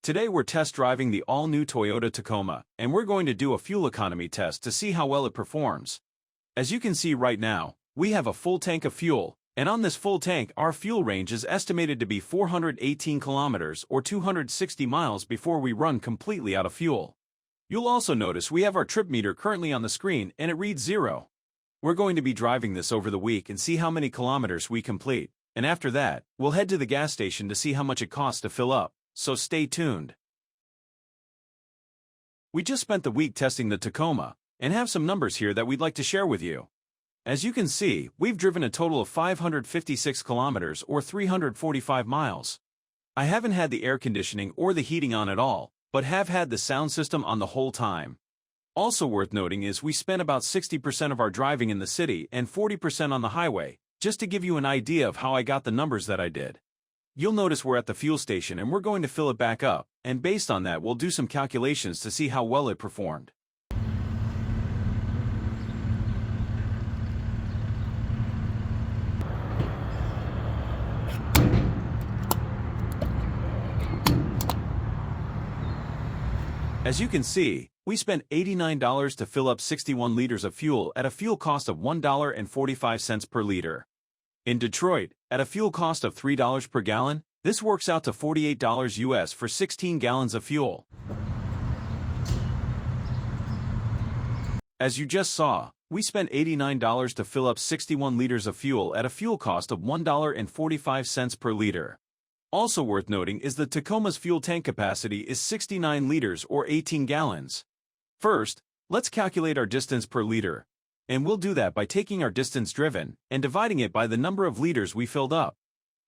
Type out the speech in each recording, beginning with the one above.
Today we're test driving the all-new Toyota Tacoma, and we're going to do a fuel economy test to see how well it performs. As you can see right now, we have a full tank of fuel, and on this full tank our fuel range is estimated to be 418 kilometers or 260 miles before we run completely out of fuel. You'll also notice we have our trip meter currently on the screen and it reads 0. We're going to be driving this over the week and see how many kilometers we complete, and after that, we'll head to the gas station to see how much it costs to fill up. So stay tuned. We just spent the week testing the Tacoma, and have some numbers here that we'd like to share with you. As you can see, we've driven a total of 556 kilometers or 345 miles. I haven't had the air conditioning or the heating on at all, but have had the sound system on the whole time. Also worth noting is we spent about 60% of our driving in the city and 40% on the highway, just to give you an idea of how I got the numbers that I did. You'll notice we're at the fuel station and we're going to fill it back up, and based on that we'll do some calculations to see how well it performed. As you can see, we spent $89 to fill up 61 liters of fuel at a fuel cost of $1.45 per liter. In Detroit, at a fuel cost of $3 per gallon, this works out to $48 US for 16 gallons of fuel. As you just saw, we spent $89 to fill up 61 liters of fuel at a fuel cost of $1.45 per liter. Also worth noting is the Tacoma's fuel tank capacity is 69 liters or 18 gallons. First, let's calculate our distance per liter. And we'll do that by taking our distance driven and dividing it by the number of liters we filled up.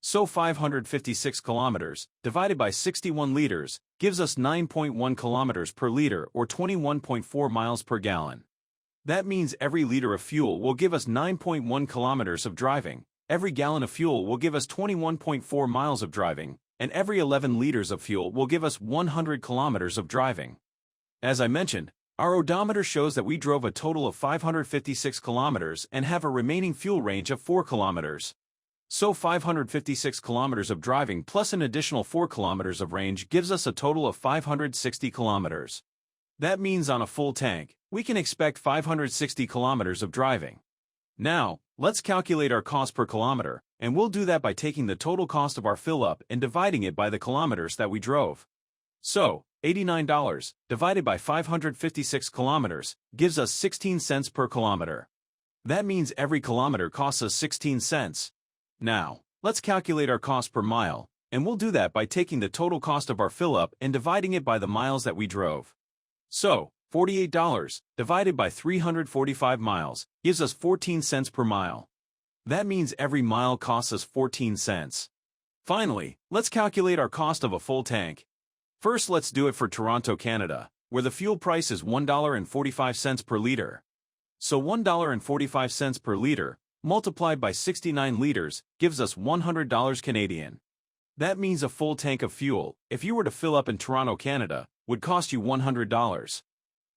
So 556 kilometers divided by 61 liters gives us 9.1 kilometers per liter or 21.4 miles per gallon. That means every liter of fuel will give us 9.1 kilometers of driving, every gallon of fuel will give us 21.4 miles of driving, and every 11 liters of fuel will give us 100 kilometers of driving. As I mentioned, our odometer shows that we drove a total of 556 kilometers and have a remaining fuel range of 4 kilometers. So 556 kilometers of driving plus an additional 4 kilometers of range gives us a total of 560 kilometers. That means on a full tank, we can expect 560 kilometers of driving. Now, let's calculate our cost per kilometer, and we'll do that by taking the total cost of our fill-up and dividing it by the kilometers that we drove. So, $89 divided by 556 kilometers gives us 16 cents per kilometer. That means every kilometer costs us 16 cents. Now, let's calculate our cost per mile, and we'll do that by taking the total cost of our fill-up and dividing it by the miles that we drove. So, $48 divided by 345 miles gives us 14 cents per mile. That means every mile costs us 14 cents. Finally, let's calculate our cost of a full tank. First, let's do it for Toronto, Canada, where the fuel price is $1.45 per liter. So $1.45 per liter, multiplied by 69 liters, gives us $100 Canadian. That means a full tank of fuel, if you were to fill up in Toronto, Canada, would cost you $100.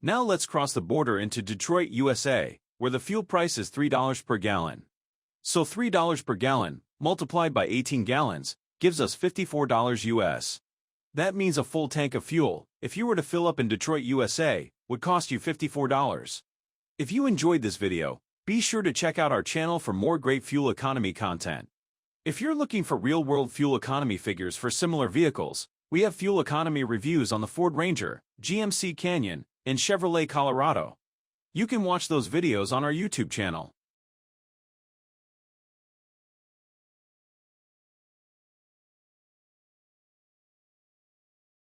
Now let's cross the border into Detroit, USA, where the fuel price is $3 per gallon. So $3 per gallon, multiplied by 18 gallons, gives us $54 US. That means a full tank of fuel, if you were to fill up in Detroit, USA, would cost you $54. If you enjoyed this video, be sure to check out our channel for more great fuel economy content. If you're looking for real-world fuel economy figures for similar vehicles, we have fuel economy reviews on the Ford Ranger, GMC Canyon, and Chevrolet Colorado. You can watch those videos on our YouTube channel.